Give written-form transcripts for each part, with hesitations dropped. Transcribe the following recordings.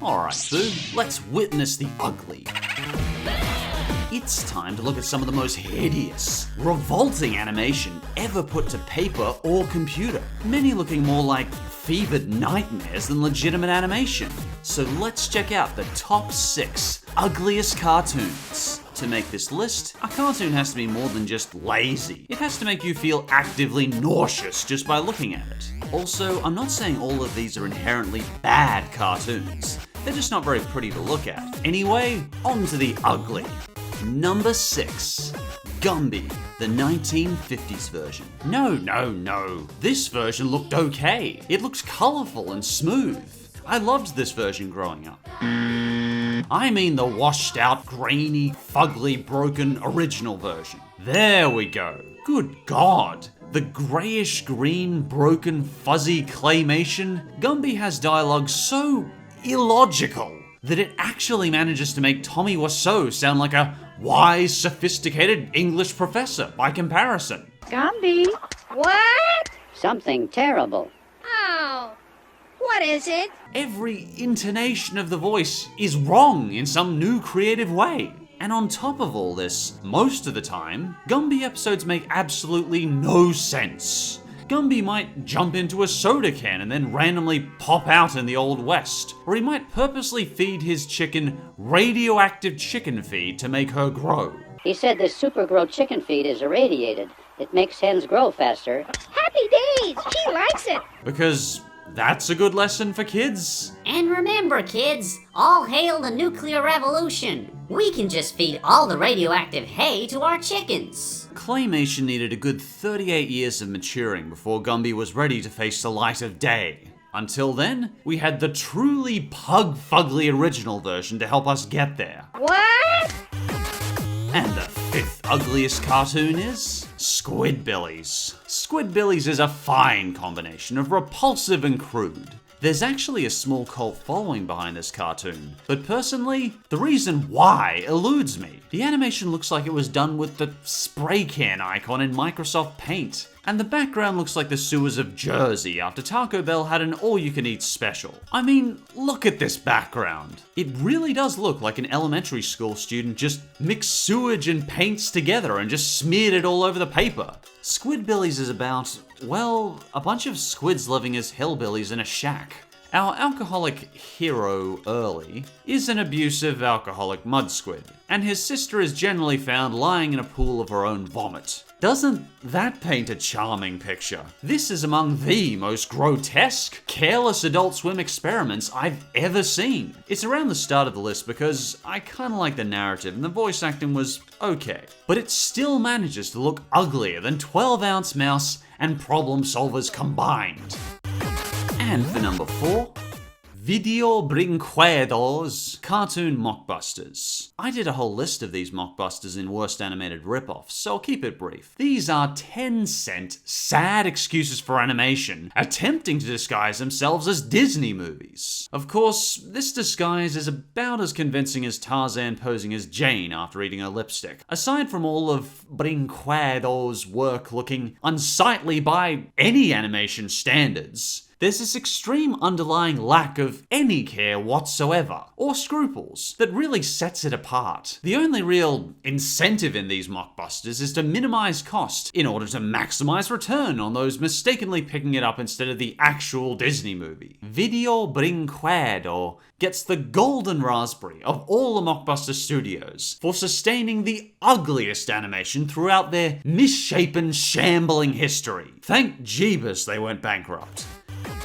Alright, Boo, let's witness the ugly. It's time to look at some of the most hideous, revolting animation ever put to paper or computer. Many looking more like fevered nightmares than legitimate animation. So let's check out the top 6 ugliest cartoons. To make this list, a cartoon has to be more than just lazy. It has to make you feel actively nauseous just by looking at it. Also, I'm not saying all of these are inherently bad cartoons. They're just not very pretty to look at. Anyway, on to the ugly. Number 6. Gumby, the 1950s version. No. This version looked okay. It looks colourful and smooth. I loved this version growing up. I mean the washed out, grainy, fugly, broken original version. There we go. Good God. The greyish green, broken, fuzzy claymation. Gumby has dialogue so illogical that it actually manages to make Tommy Wiseau sound like a wise, sophisticated English professor by comparison. Gumby. What? Something terrible. Oh, what is it? Every intonation of the voice is wrong in some new creative way. And on top of all this, most of the time, Gumby episodes make absolutely no sense. Gumby might jump into a soda can and then randomly pop out in the Old West. Or he might purposely feed his chicken radioactive chicken feed to make her grow. He said this super grow chicken feed is irradiated. It makes hens grow faster. Happy days! She likes it! Because that's a good lesson for kids. And remember, kids, all hail the nuclear revolution. We can just feed all the radioactive hay to our chickens. Claymation needed a good 38 years of maturing before Gumby was ready to face the light of day. Until then, we had the truly pug-fugly original version to help us get there. What? And the 5th ugliest cartoon is Squidbillies. Squidbillies is a fine combination of repulsive and crude. There's actually a small cult following behind this cartoon, but personally, the reason why eludes me. The animation looks like it was done with the spray can icon in Microsoft Paint, and the background looks like the sewers of Jersey after Taco Bell had an all-you-can-eat special. I mean, look at this background. It really does look like an elementary school student just mixed sewage and paints together and just smeared it all over the paper. Squidbillies is about, well, a bunch of squids living as hillbillies in a shack. Our alcoholic hero, Early, is an abusive alcoholic mud squid, and his sister is generally found lying in a pool of her own vomit. Doesn't that paint a charming picture? This is among the most grotesque, careless Adult Swim experiments I've ever seen. It's around the start of the list because I kinda like the narrative and the voice acting was okay. But it still manages to look uglier than 12-ounce mouse and problem solvers combined. And for number 4, Video Brinquedos Cartoon Mockbusters. I did a whole list of these mockbusters in worst animated ripoffs, so I'll keep it brief. These are 10-cent, sad excuses for animation, attempting to disguise themselves as Disney movies. Of course, this disguise is about as convincing as Tarzan posing as Jane after eating her lipstick. Aside from all of Brinquedos' work looking unsightly by any animation standards, there's this extreme underlying lack of any care whatsoever, or scruples, that really sets it apart. The only real incentive in these mockbusters is to minimize cost in order to maximize return on those mistakenly picking it up instead of the actual Disney movie. Video Brinquedo gets the golden raspberry of all the mockbuster studios for sustaining the ugliest animation throughout their misshapen, shambling history. Thank Jeebus they went bankrupt.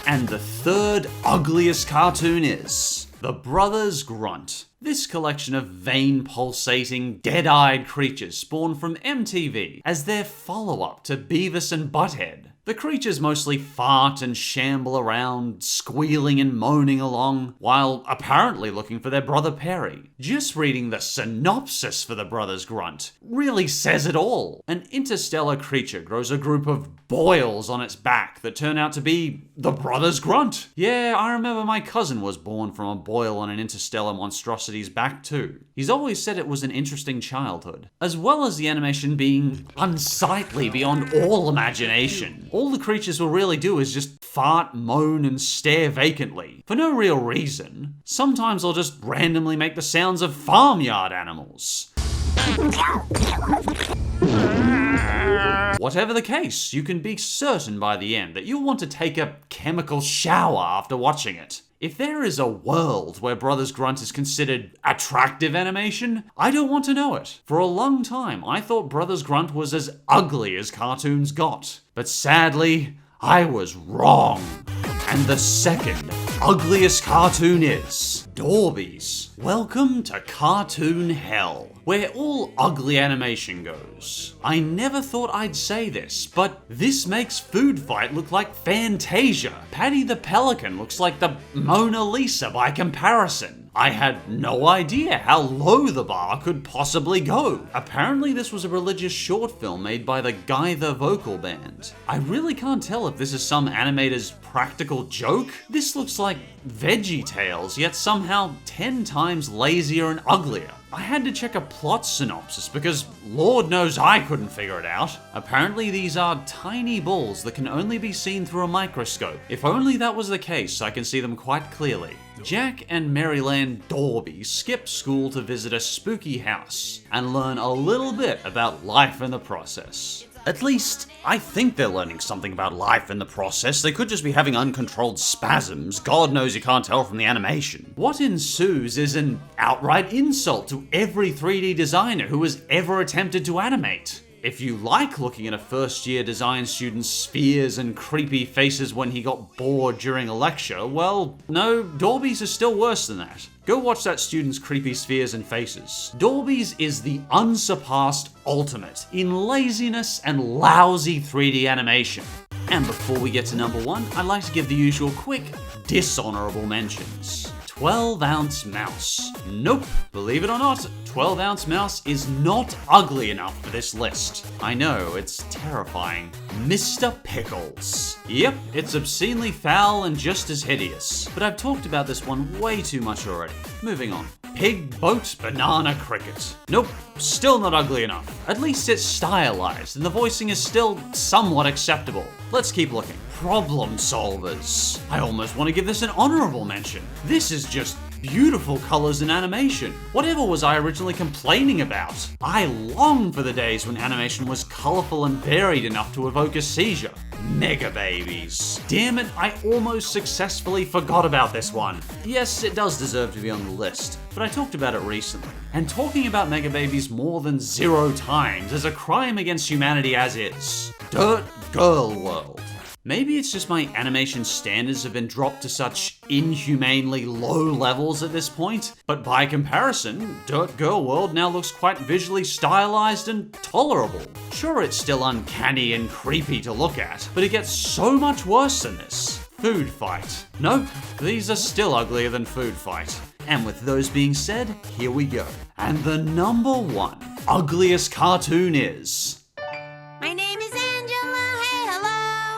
And the 3rd ugliest cartoon is The Brothers Grunt. This collection of vein-pulsating, dead-eyed creatures spawned from MTV as their follow-up to Beavis and Butthead. The creatures mostly fart and shamble around, squealing and moaning along, while apparently looking for their brother Perry. Just reading the synopsis for The Brothers Grunt really says it all. An interstellar creature grows a group of boils on its back that turn out to be the Brothers Grunt. Yeah, I remember my cousin was born from a boil on an interstellar monstrosity curiosities back too. He's always said it was an interesting childhood, as well as the animation being unsightly beyond all imagination. All the creatures will really do is just fart, moan, and stare vacantly, for no real reason. Sometimes I'll just randomly make the sounds of farmyard animals. Whatever the case, you can be certain by the end that you'll want to take a chemical shower after watching it. If there is a world where Brothers Grunt is considered attractive animation, I don't want to know it. For a long time, I thought Brothers Grunt was as ugly as cartoons got. But sadly, I was wrong. And the second ugliest cartoon is Dorbies. Welcome to Cartoon Hell, where all ugly animation goes. I never thought I'd say this, but this makes Food Fight look like Fantasia. Paddy the Pelican looks like the Mona Lisa by comparison. I had no idea how low the bar could possibly go. Apparently this was a religious short film made by the Guy the Vocal Band. I really can't tell if this is some animator's practical joke. This looks like VeggieTales, yet somehow 10 times lazier and uglier. I had to check a plot synopsis because Lord knows I couldn't figure it out. Apparently these are tiny balls that can only be seen through a microscope. If only that was the case, I can see them quite clearly. Jack and Maryland Dorby skip school to visit a spooky house and learn a little bit about life in the process. At least, I think they're learning something about life in the process. They could just be having uncontrolled spasms. God knows you can't tell from the animation. What ensues is an outright insult to every 3D designer who has ever attempted to animate. If you like looking at a first-year design student's spheres and creepy faces when he got bored during a lecture, well, no, Dorbies is still worse than that. Go watch that student's creepy spheres and faces. Dorbies is the unsurpassed ultimate in laziness and lousy 3D animation. And before we get to number 1, I'd like to give the usual quick, dishonorable mentions. 12-ounce mouse. Nope, believe it or not, 12-ounce mouse is not ugly enough for this list. I know, it's terrifying. Mr. Pickles. Yep, it's obscenely foul and just as hideous. But I've talked about this one way too much already. Moving on. Pig Boat Banana Cricket. Nope, still not ugly enough. At least it's stylized and the voicing is still somewhat acceptable. Let's keep looking. Problem Solvers. I almost want to give this an honorable mention. This is just beautiful colors and animation. Whatever was I originally complaining about? I long for the days when animation was colorful and varied enough to evoke a seizure. Mega Babies. Damn it, I almost successfully forgot about this one. Yes, it does deserve to be on the list, but I talked about it recently. And talking about Mega Babies more than 0 times is a crime against humanity as is. Dirt Girl World. Maybe it's just my animation standards have been dropped to such inhumanely low levels at this point, but by comparison, Dirt Girl World now looks quite visually stylized and tolerable. Sure, it's still uncanny and creepy to look at, but it gets so much worse than this. Food Fight. Nope, these are still uglier than Food Fight. And with those being said, here we go. And the number 1 ugliest cartoon is... My name is Angela, hey hello!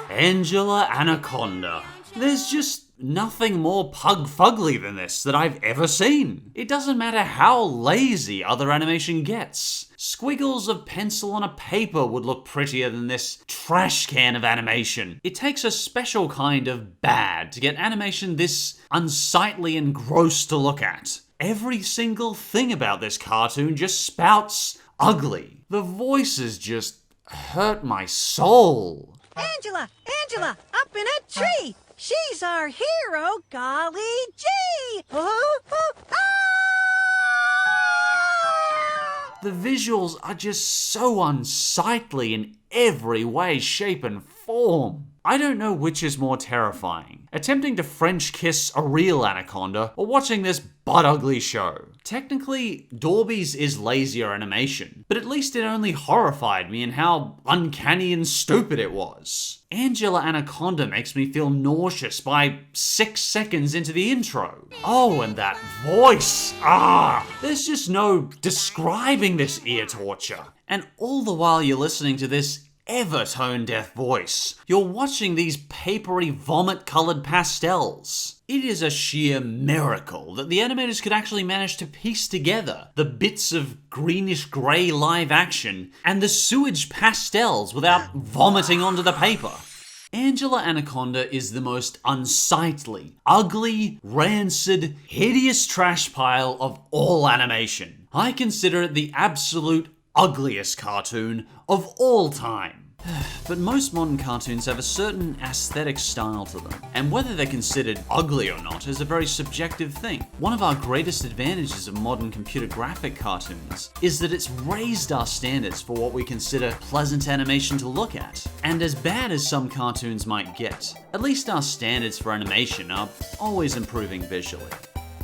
Angela Anaconda. There's just nothing more pug-fugly than this that I've ever seen. It doesn't matter how lazy other animation gets. Squiggles of pencil on a paper would look prettier than this trash can of animation. It takes a special kind of bad to get animation this unsightly and gross to look at. Every single thing about this cartoon just spouts ugly. The voices just hurt my soul. Angela, up in a tree! She's our hero, golly gee! Oh, oh, ah! The visuals are just so unsightly in every way, shape, and form. I don't know which is more terrifying, attempting to French kiss a real anaconda or watching this butt-ugly show. Technically, Dorbies is lazier animation, but at least it only horrified me in how uncanny and stupid it was. Angela Anaconda makes me feel nauseous by 6 seconds into the intro. Oh, and that voice! There's just no describing this ear torture. And all the while you're listening to this ever tone-deaf voice. You're watching these papery, vomit-colored pastels. It is a sheer miracle that the animators could actually manage to piece together the bits of greenish-grey live action and the sewage pastels without vomiting onto the paper. Angela Anaconda is the most unsightly, ugly, rancid, hideous trash pile of all animation. I consider it the absolute ugliest cartoon of all time. But most modern cartoons have a certain aesthetic style to them, and whether they're considered ugly or not is a very subjective thing. One of our greatest advantages of modern computer graphic cartoons is that it's raised our standards for what we consider pleasant animation to look at. And as bad as some cartoons might get, at least our standards for animation are always improving visually.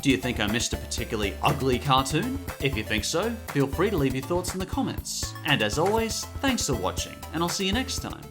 Do you think I missed a particularly ugly cartoon? If you think so, feel free to leave your thoughts in the comments. And as always, thanks for watching, and I'll see you next time.